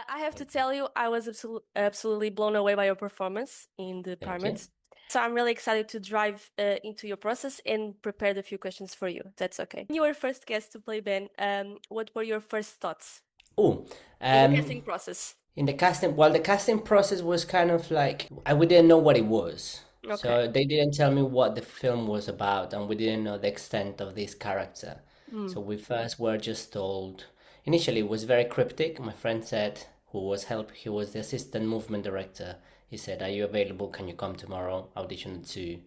I have to tell you, I was absolutely blown away by your performance in the Thank you. Primate. So I'm really excited to dive into your process and prepared a few questions for you. That's okay. When you were first guest to play Ben, what were your first thoughts Oh, in the um, casting process? in the casting, well, the casting process was kind of like we didn't know what it was. Okay. So they didn't tell me what the film was about, and we didn't know the extent of this character. Mm. So we first were just told. Initially, it was very cryptic. My friend said, he was the assistant movement director. He said, "Are you available? Can you come tomorrow? Audition at 2.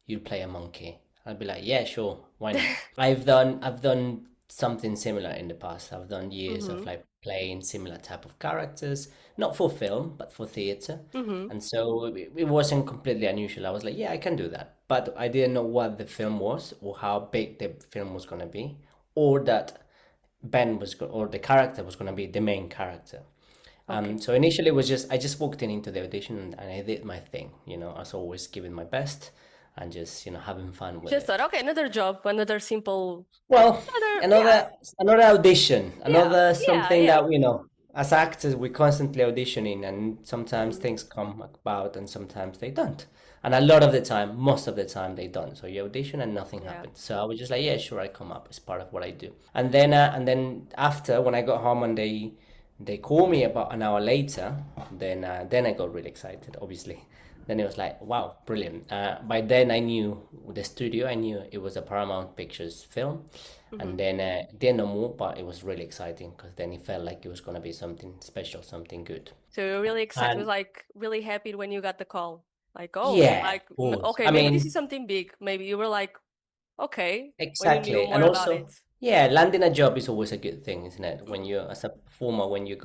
You'll play a monkey." I'll be like, "Yeah, sure, why not?" I've done something similar in the past. I've done years of Mm-hmm. like playing similar type of characters, not for film, but for theater. Mm-hmm. And so it wasn't completely unusual. I was like, yeah, I can do that. But I didn't know what the film was or how big the film was going to be, or that or the character was going to be the main character. Okay. So initially it was just I just walked in into the audition and I did my thing, as always giving my best and just, having fun with Just thought, it. okay, another job, another simple, Well, another, yeah, another audition, yeah, another yeah, something yeah. that, as actors we're constantly auditioning and sometimes Mm-hmm. things come about and sometimes they don't. And a lot of the time, most of the time they don't. So you audition and nothing Yeah. happens. So I was just like, yeah, sure, I come up. It's part of what I do. And then after when I got home and they called me about an hour later, then I got really excited, obviously. Then it was like, wow, brilliant. By then I knew the studio, I knew it was a Paramount Pictures film. Mm-hmm. And then didn't know more, but it was really exciting because then it felt like it was going to be something special, something good. So you're really excited. Was And like really happy when you got the call. Like, oh, yeah, like of course. okay, I maybe this is mean, something big. Maybe you were like, okay, when you knew exactly. more And about it. also, yeah, landing a job is always a good thing, isn't it? When Mm. you, as a performer, when you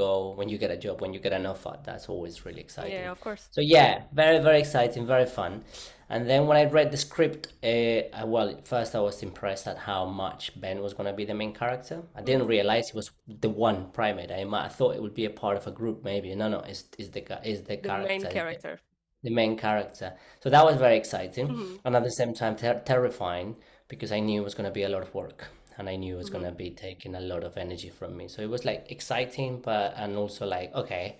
get a job, when you get an offer, that's always really Yeah, exciting. of course. So yeah, very, very exciting, very fun. And then when I read the script, well, at first I was impressed at how much Ben was going to be the main character. I didn't Mm. realize he was the one primate. I thought it would be a part of a group, maybe. No, no, is the The main character, is character. the main character. So that was very exciting, Mm-hmm. and at the same time terrifying because I knew it was going to be a lot of work, and I knew it was going Mm-hmm. to be taking a lot of energy from me. So it was like exciting, but and also like okay,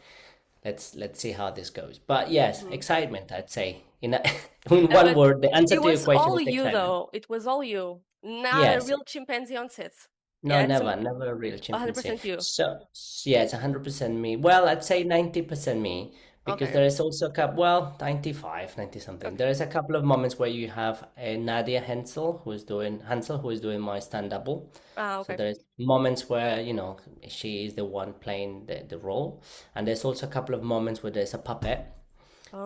let's see how this goes. But yes, Mm-hmm. excitement, I'd say. In one But word, the answer it to your was question all is you excitement. though. It was all you. Not a Yes, real chimpanzee on set. no, Yeah, it's never a real chimpanzee. 100% you. So, yeah, it's 100% me. Well, I'd say 90% me because Okay. there is also a couple, well, 95, 90 something. Okay. There is a couple of moments where you have Nadia Hansel, who is doing my stand double. Ah, So okay. there's moments where, she is the one playing the role. And there's also a couple of moments where there's a puppet.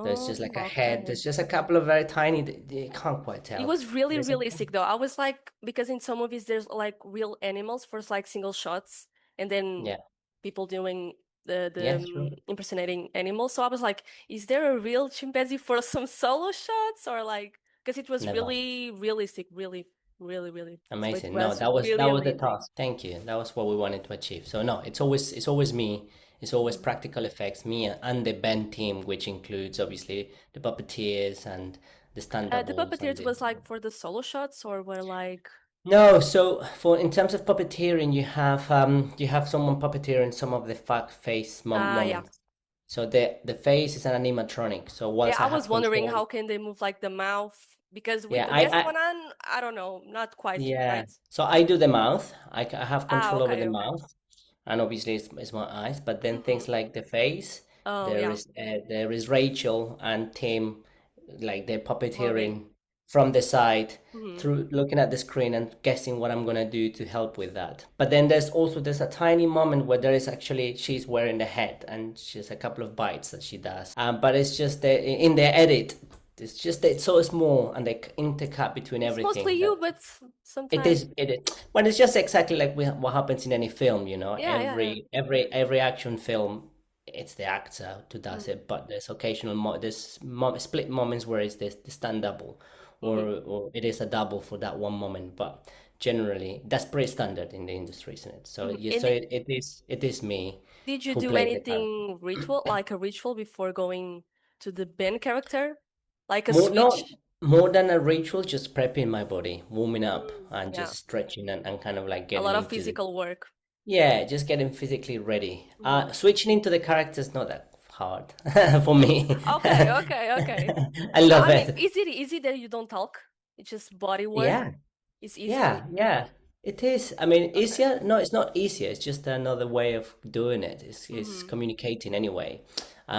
There's Oh, just like a head. okay. There's just a couple of very tiny, you can't quite It tell. was really There's a, realistic though. I was like, because in some movies there's like real animals for like single shots, and then yeah, people doing the yeah, sure. impersonating animals. So I was like, is there a real chimpanzee for some solo shots or like? Because it was Never. really realistic, really, really, really. So it Amazing. No, was that really was the amazing. task. Thank you. That was what we wanted to achieve. So no, it's always me. It's always Mhm. practical effects, me and the band team, which includes obviously the puppeteers and the stand The doubles and puppeteers the was like for the solo shots or were like, No, so for in terms of puppeteering, you have someone puppeteering some of the face yeah. moments. So the face is an animatronic. So Yeah, once I I have was wondering control, how can they move like the mouth because with yeah, the I mask I one on, I don't know, not quite, yeah. right? So I do the mouth. I have Ah, control over the okay, okay. mouth, and obviously it's my eyes. But then Mm-hmm. things like the face, Oh, there yeah. is Rachel and Tim, like they're Moving. puppeteering from the side Mm-hmm. through looking at the screen and guessing what I'm gonna do to help with that. But then there's a tiny moment where there is actually she's wearing the head and she's a couple of bites that she does. But it's just in the edit. It's so small and they intercut between It's mostly everything that you, but it sometimes. is, it is. Well, it's just exactly like what happens in any film, Yeah, yeah, yeah. Every action film, it's the actor who does Mm-hmm. it, but there's occasional split moments where it's this the stand double, or Mm-hmm. or it is a double for that one moment. But generally, that's pretty standard in the industry, isn't it? So Mm-hmm. yeah, And so it is me did you who do plays the character. anything ritual, like a ritual before going to the Ben character? Like a More not switch? more than a ritual, just prepping my body, warming up, Mm, and yeah. just stretching and kind of like A getting lot of into the physical work. Yeah, just getting physically ready. Hmm. Switching into the characters not that hard for me. Okay, okay, okay. I love I mean, it. is it that you don't talk? It's just body word. Yeah. It's easily. Yeah, yeah, it is. I mean, Okay. easier? No, it's not easier. It's just another way of doing it. It's Mm-hmm. communicating anyway.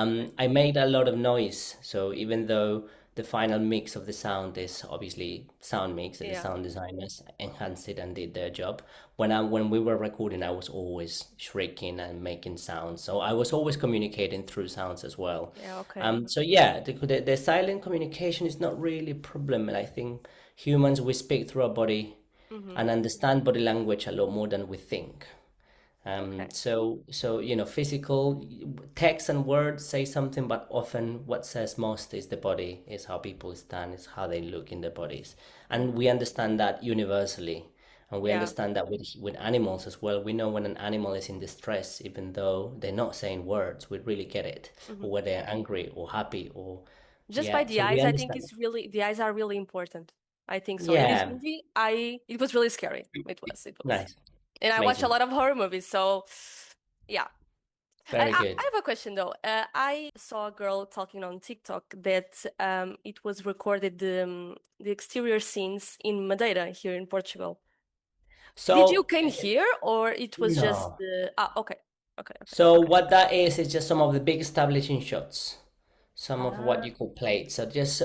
Okay. I made a lot of noise, so even though the final mix of the sound is obviously sound mix, and the Yeah. sound designers enhanced it and did their job. When we were recording, I was always shrieking and making sounds, so I was always communicating through sounds as well. Yeah. Okay. So yeah, the silent communication is not really a problem, and I think humans we speak through our body Mm-hmm. and understand body language a lot more than we think. Okay. So physical text and words say something, but often what says most is the body, is how people stand, is how they look in their bodies, and we understand that universally, and we Yeah. understand that with animals as well. We know when an animal is in distress, even though they're not saying words, we really get it, or Mm-hmm. whether they're angry or happy, or Just by yeah. the So we eyes, I think understand. it's really the eyes are really important. I think so. In this Yeah, movie, it was really scary. It was. nice, And I watch a amazing, lot of horror movies, so yeah. very I good. have a question though. I saw a girl talking on TikTok that it was recorded the exterior scenes in Madeira here in Portugal. Did you So came here or it was just no. the okay. Okay, okay, So okay. what that is just some of the big establishing shots, some of what Ah, you call plates. So just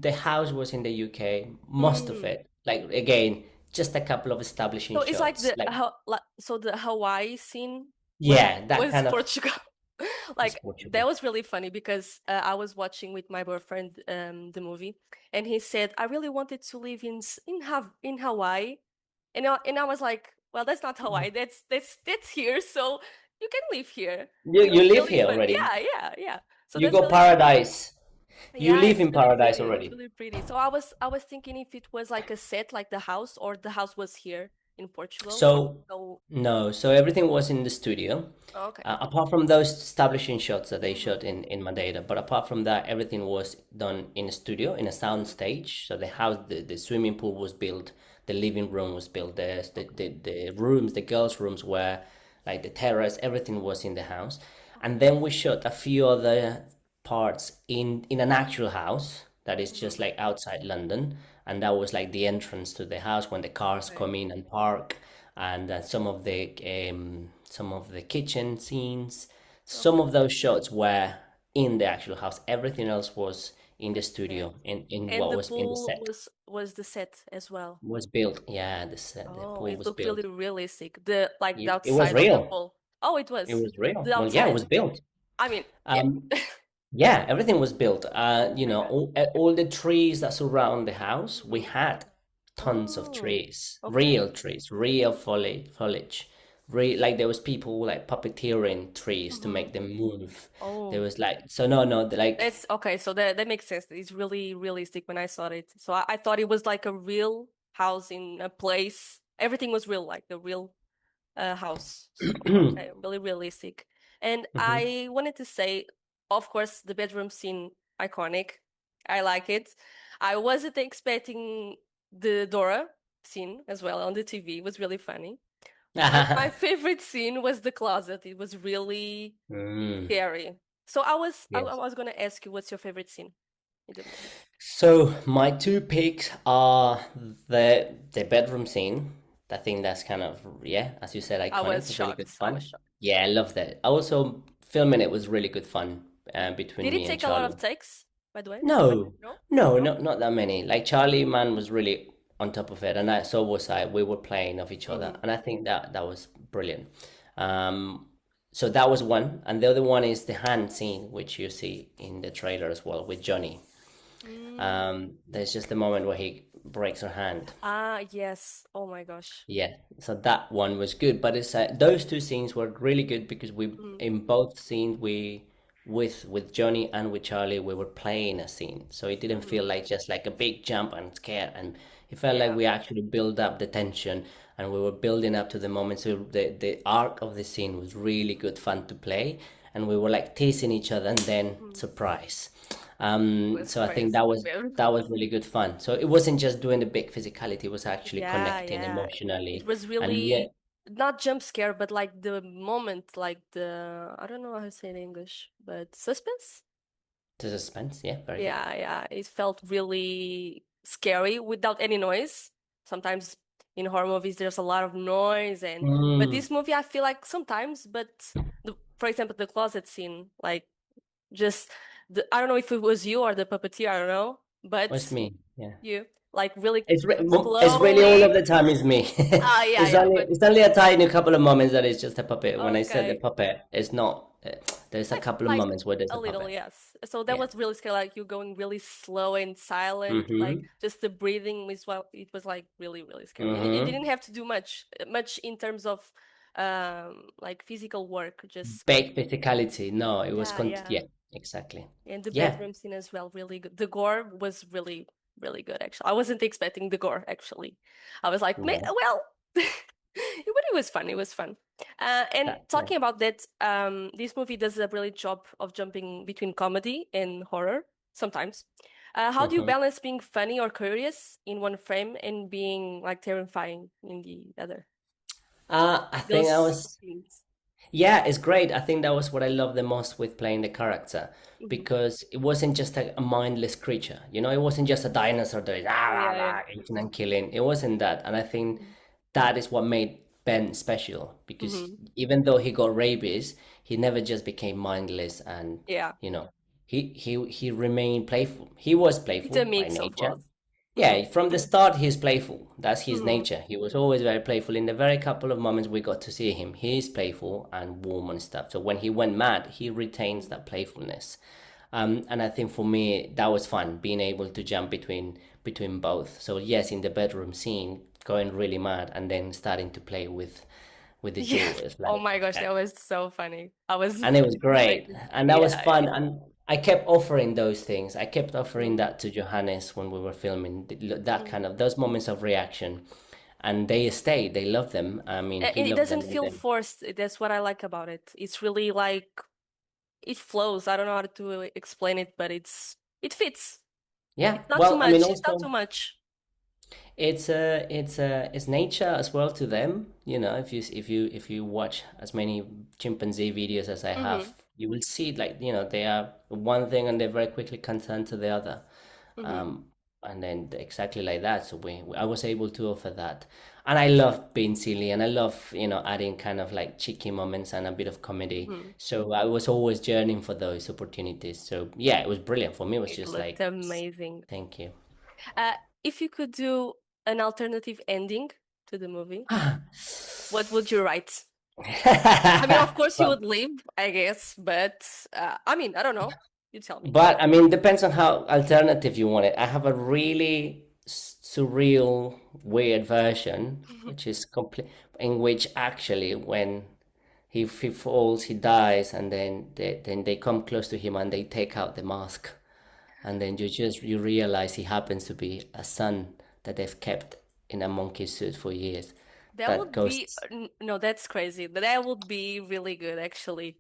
the house was in the UK, most of mm. it. Like again, just a couple of establishing So it's like shots. the Like so the Hawaii scene was yeah, that was kind of Portugal. is Like that Portugal. was really funny because I was watching with my boyfriend the movie and he said I really wanted to live in Hawaii and I was like, well, that's not Hawaii. That's here, so you can live here. You And it you was live really here fun. already. Yeah, yeah, yeah. So You that's go really funny. paradise. You Yeah, live it's in really paradise pretty. It's already. really pretty. So I was thinking if it was like a set, like the house, or the house was here in Portugal. So, So no, so everything was in the studio. oh, okay. Apart from those establishing shots that they Mm-hmm. shot in Madeira, but apart from that, everything was done in a studio, in a sound stage. So the house, the swimming pool was built, the living room was built, the rooms, the girls' rooms were like the terrace, everything was in the house. And Okay. then we shot a few other parts in an actual house that is just Mm-hmm. like outside London, and that was like the entrance to the house when the cars Okay. come in and park, and some of the kitchen scenes. Some Okay. of those shots were in the actual house. Everything else was in the The set. studio, in And what the was in the pool set was the set as well. was built. Yeah, the set, the Oh, pool it was looked really built. realistic. The like the It was outside of the real. pool. Oh, it It was. was real. The Well, yeah, it outside. was built. I mean, yeah. Um, Yeah, everything was built. Okay. All the trees that surround the house, we Mm-hmm. had tons of Oh, trees, okay. real foliage. Like there was people like puppeteering trees to Mm-hmm. make them move. There Oh. was like, so no, no, like, It's okay, so that makes sense. It's really realistic when I saw it. So I thought it was like a real house in a place. Everything was real, like a real house. So okay, really realistic. And Mhm. I wanted to say, of course, the bedroom scene iconic. I like it. I wasn't expecting the Dora scene as well on the TV. It was really funny. But my favorite scene was the closet. It was really Mm, scary. So I yes. was gonna ask you what's your favorite scene in the movie? So my two picks are the bedroom scene. I think that's kind of, yeah, as you said, I iconic. was It's really good shocked. I was fun. shocked. Yeah, I love that. Also, filming it was really good fun Did between it me and take a lot Charlie. of takes, by the way? No, No? no, No? not that many. Like Charlie, man, was really on top of it, and so was I. We were playing off each other, Mm-hmm. and I think that was brilliant. Um, so that was one, and the other one is the hand scene, which you see in the trailer as well with Johnny. Mm. There's just the moment where he breaks her hand. Ah, yes. Oh my gosh. Yeah, so that one was good, but it's those two scenes were really good because we Mm. in both scenes we with Johnny and with Charlie we were playing a scene, so it didn't Mm-hmm. feel like just like a big jump and scare, and it felt like Yeah. we actually built up the tension and we were building up to the moment. So the arc of the scene was really good fun to play, and we were like teasing each other, and then Mm. surprise. It was So I think crazy. that was really good fun. So it wasn't just doing the big physicality, it was actually Yeah, connecting yeah. It emotionally. was And yeah, really not jump scare, but like the moment, like the I don't know how to say it in English, but suspense. The suspense, yeah, very good. Yeah, yeah. It felt really scary without any noise. Sometimes in horror movies there's a lot of noise and but Mm, this movie I feel like sometimes, but for example the closet scene, like just I don't know if it was you or the puppeteer, I don't know, was but me, yeah. you like really It's really all of slowly. the time is me. Ah, yeah, yeah, but It's only a tiny couple of moments that it's just a puppet. When I said the okay. puppet, it's not. There's a couple of Like moments where there's a a little, puppet. yes. So that Yeah. was really scary, like you going really slow and silent, like Mm-hmm. just the breathing was well, it was like really, really scary. And it Mm-hmm. didn't have to do much in terms of like physical work, just Fake physicality. No, it was yeah, yeah. yeah, exactly. And the Yeah. bedroom scene as well, really good. The gore was really, really good, actually. I wasn't expecting the gore, actually. I was like, Yeah. well, but it was fun. It was fun. And Yeah. talking about that, this movie does a brilliant job of jumping between comedy and horror sometimes. How do you Mm-hmm. balance being funny or curious in one frame and being like terrifying in the other? I think I Those was. scenes. Yeah, it's great. I think that was what I loved the most with playing the character Hmm. because it wasn't just a mindless creature. You know, it wasn't just a dinosaur that is Yeah, yeah. eating and killing. It wasn't that. And I think that is what made Ben special because Hmm. even though he got rabies, he never just became mindless and, Yeah. you know, he remained playful. He was It's a playful by mix of nature. both. Hmm. Yeah, from the start, he's playful. That's his Hmm. nature. He was always very playful. In the very couple of moments we got to see him, he's playful and warm and stuff. So when he went mad, he retains that playfulness. And I think for me, that was fun, being able to jump between both. So yes, in the bedroom scene, going really mad and then starting to play with the Yeah. jaw is Oh like, my gosh, that was so funny. I was and it was great, expecting. and that was Yeah, fun. And I kept offering those things. I kept offering yeah. that to Johannes when we were filming that Mm. kind of those moments of reaction, and they stayed. They loved them. I mean, he And it loved them, doesn't and feel then forced. That's what I like about it. It's really like it flows. I don't know how to explain it, but it fits. yeah. It's not too Well, I mean, much. It's not too also much. it's nature as well to them. You know, if you watch as many chimpanzee videos as I Mm-hmm. have, you will see like they are one thing and they very quickly can turn to the other. Mm-hmm. um, and then exactly like that. So I was able to offer that, and I love being silly, and I love adding kind of like cheeky moments and a bit of comedy. Mm-hmm. So I was always yearning for those opportunities. So yeah, it was brilliant for me. It was It just looked like, amazing. thank you. Uh, if you could do an alternative ending to the movie, what would you write? I mean, of course you Well, would leave, I guess, but I mean, I don't know. You tell me. but I mean, depends on how alternative you want it. I have a really surreal, weird version, which is complete, in which actually when he falls, he dies, and then they come close to him and they take out the mask, and then you realize he happens to be a son that they've kept in a monkey suit for years. That That would be goes no, that's crazy. That would be really good, actually.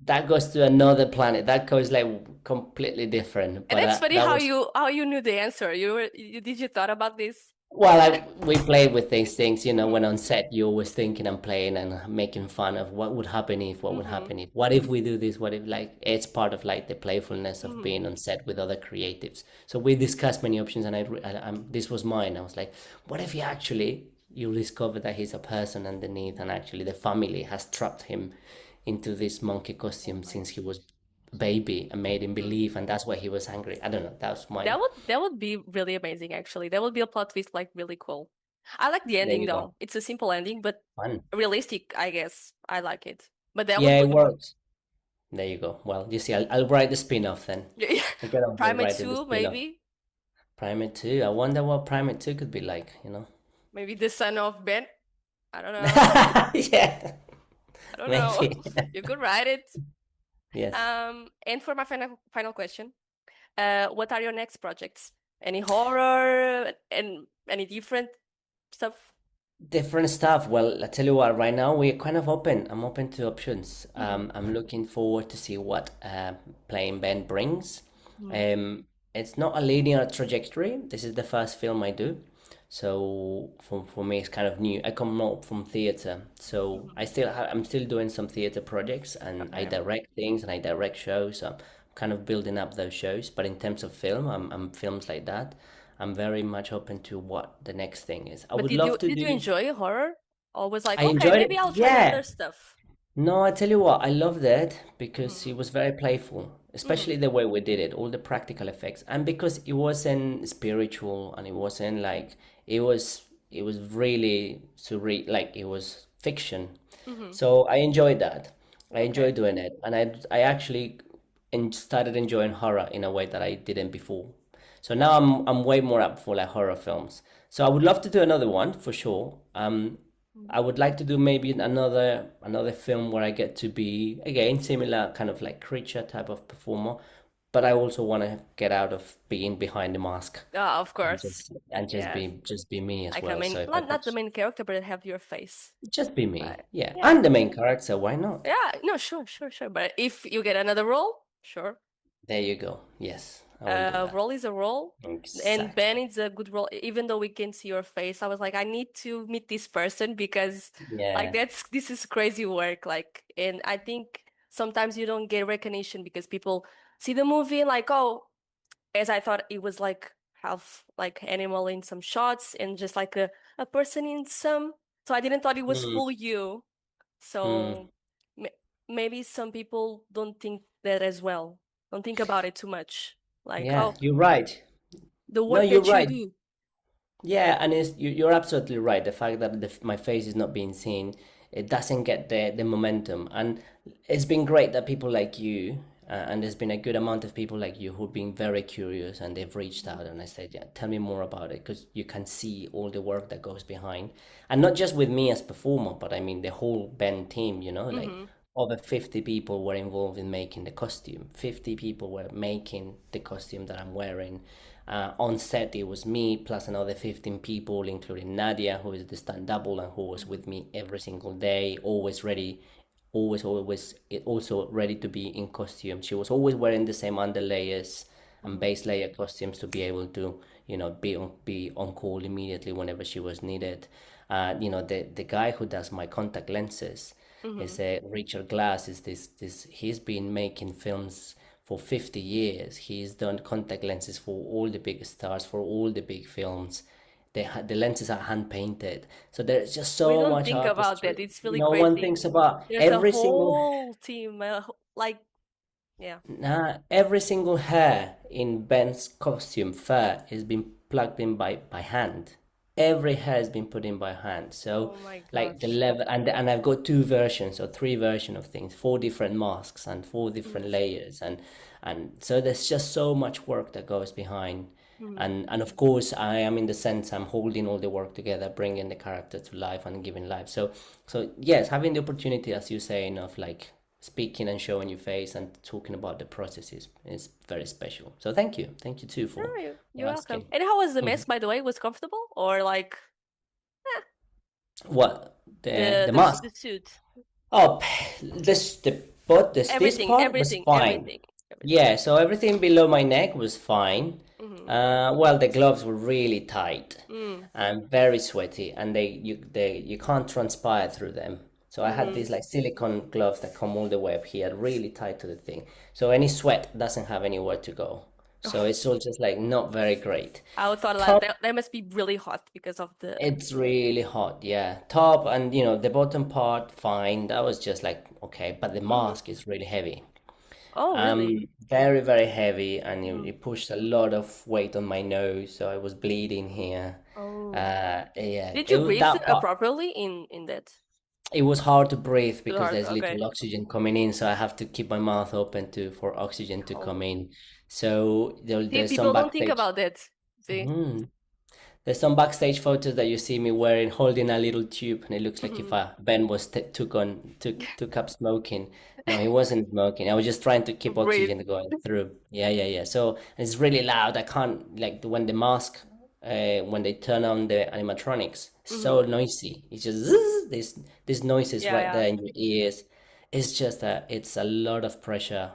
that goes to another planet. That goes like completely different. And But that's funny that was how you knew the answer. You thought about this? well, we played with these things, when on set you're always thinking and playing and making fun of what would happen if, what would Mm-hmm. happen if, what if we do this, what if like it's part of like the playfulness of Mm-hmm. being on set with other creatives. So we discussed many options, and this was mine. I was like, what if he actually you discover that he's a person underneath, and actually the family has trapped him into this monkey costume since he was a baby and made him Mm-hmm. believe, and that's why he was angry. I don't know. That was mine. That would be really amazing, actually. That would be a plot twist, like really cool. I like the There ending you go. though. It's a simple ending, but Fun. realistic, I guess. I like it. But that would Yeah, be it works. There you go. Well, you see, I'll write the spin-off then. yeah. I get on with Primate writing the 2, spin-off. maybe. Primate 2. I wonder what Primate 2 could be like. Maybe the son of Ben. I don't know. Yeah, I don't know. maybe. You could write it. Yes. And for my final question, what are your next projects? Any horror and any different stuff? Different stuff. Well, I tell you what, right now we're kind of open. I'm open to options. Mm-hmm. I'm looking forward to see what playing Ben brings. Mm-hmm. Um, it's not a linear trajectory. This is the first film I do. So for me, it's kind of new. I come up from theater, so I'm still doing some theater projects, and I Okay. direct things and I direct shows. So I'm kind of building up those shows. But in terms of film, I'm films like that. I'm very much open to what the next thing is. I But would love to did you do. enjoy horror? Or was like, I okay, enjoyed maybe it. I'll try Yeah. other stuff. No, I tell you what, I loved it because it Mm-hmm. was very playful, Mm-hmm. especially the way we did it, all the practical effects, and because it wasn't spiritual and it wasn't like it was really surreal, like it was fiction. Mm-hmm. So I enjoyed that. I Okay. enjoyed doing it, and I actually started enjoying horror in a way that I didn't before. So now I'm way more up for like horror films. So I would love to do another one for sure. Mm. I would like to do maybe another film where I get to be again similar kind of like creature type of performer, but I also want to get out of being behind the mask Of course. and Yes. just be me as Like a well. main, So if I could not the main character, but have your face. just be me, Right. yeah, Yeah. and the main character, why not? Yeah. No, sure, sure, sure. But if you get another role, sure. There you go. Yes, I will do A that. role is a role. And Ben Exactly. is a good role. Even though we can see your face, I was like, I need to meet this person because like Yeah. this is crazy work. Like, and I think sometimes you don't get recognition because people see the movie and like, oh, as I thought it was like half like animal in some shots and just like a person in some. So I didn't thought it was Mm, full you. mm. So m maybe some people don't think that as well. Don't think about it too much. Like, Yeah, oh, you're right. the No, work you're that you right. do. Yeah, and you're absolutely right. The fact that my face is not being seen, it doesn't get the momentum. And it's been great that people like you, and there's been a good amount of people like you who've been very curious and they've reached Mhm. out and I said, yeah, tell me more about it because you can see all the work that goes behind. And not just with me as performer, but I mean the whole band team, like Mhm. over 50 people were involved in making the costume. 50 people were making the costume that I'm wearing. On set, it was me plus another 15 people, including Nadia, who is the stand double and who was Mhm. with me every single day, always ready, always also ready to be in costume. She was always wearing the same underlayers and Mhm. base layer costumes to be able to, be on call immediately whenever she was needed. The guy who does my contact lenses is Mhm. Richard Glass. Is this he's been making films for 50 years. He's done contact lenses for all the big stars, for all the big films. The lenses are hand painted. So there's just We so don't much think about artistry. that. It's really No one crazy. thinks about There's a whole team, like, yeah. every single hair in Ben's costume fur has been plugged in by hand. Every hair has been put in by hand. So Oh my like the gosh. level and I've got two versions or three versions of things, four different masks and four different Mhm. layers and so there's just so much work that goes behind. Mhm. And of course I am in the sense I'm holding all the work together, bringing the character to life and giving life. So yes, having the opportunity, as you say, of like speaking and showing your face and talking about the processes is very special. So thank you too Oh, for you're welcome. asking. And how was the Mhm. mask, by the way? Was comfortable or like What the mask? the suit? Oh, this Everything, part was everything, fine. everything, everything. Yeah, so everything below my neck was fine. Mm-hmm. Well, the gloves were really tight Mm. and very sweaty, and you can't transpire through them. So I had Mm-hmm. these like silicone gloves that come all the way up here, really tight to the thing. So any sweat doesn't have anywhere to go. So Oh, it's all just like not very great. I thought like Top, that must be really hot because of the. it's really hot, yeah. Top and the bottom part, fine. That was just like okay, but the Mm-hmm. mask is really heavy. Oh, really? Very, very heavy, and Mm-hmm. it pushed a lot of weight on my nose, so I was bleeding here. Oh. Yeah, Did you breathe that part. properly in that? It was hard to breathe Too because hard. there's Okay. little oxygen coming in, so I have to keep my mouth open for oxygen to come Oh. in. So See, there's some people don't think backstage. about that. See? Mhm. There's some backstage photos that you see me wearing, holding a little tube, and it looks like if Mm-hmm. Ben was t took up smoking. No, he wasn't smoking. I was just trying to keep Breathe. oxygen going through. Yeah, yeah, yeah. So it's really loud. I can't like when the mask, when they turn on the animatronics, so Mm-hmm. noisy. It's just zzz, this noises Yeah, right yeah. there in your ears. It's just it's a lot of pressure.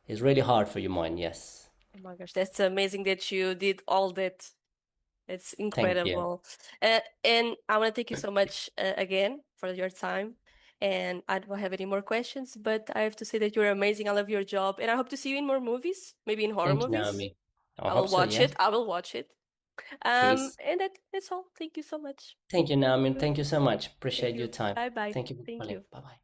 It's really hard for your mind. Yes. Oh my gosh, that's amazing that you did all that. It's Thank you. incredible. And I want to thank you so much again for your time. And I don't have any more questions, but I have to say that you're amazing. I love your job, and I hope to see you in more movies, maybe in horror Thank you, movies. Naomi. I I hope will so, watch yeah. it. I will watch it. Please. And that's all. Thank you so much. Thank you, Naomi. You. Thank you so much. Thank Appreciate your you. time. Bye bye. Thank you for Thank calling. you. Bye bye.